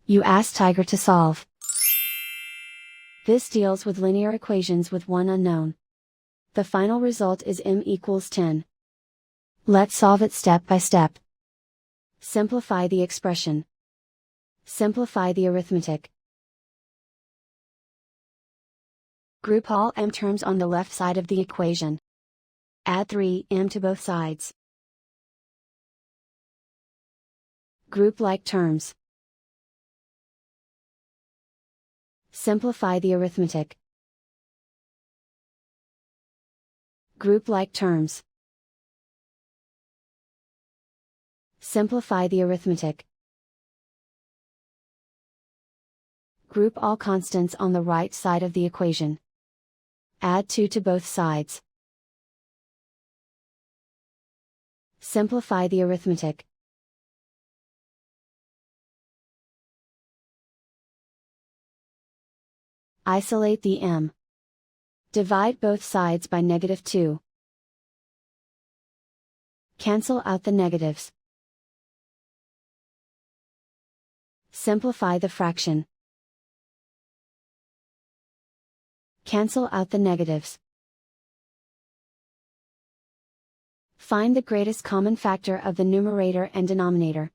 You ask Tiger to solve. This deals with linear equations with one unknown. The final result is m equals 10. Let's solve it step by step. Simplify the expression. Simplify the arithmetic. Group all m terms on the left side of the equation. Add 3m to both sides. Group like terms. Simplify the arithmetic. Group like terms. Simplify the arithmetic. Group all constants on the right side of the equation. Add 2 to both sides. Simplify the arithmetic. Isolate the m. Divide both sides by -2. Cancel out the negatives. Simplify the fraction. Cancel out the negatives. Find the greatest common factor of the numerator and denominator.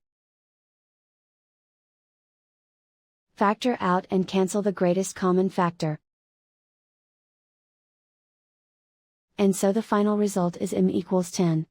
Factor out and cancel the greatest common factor. And so the final result is m equals 10.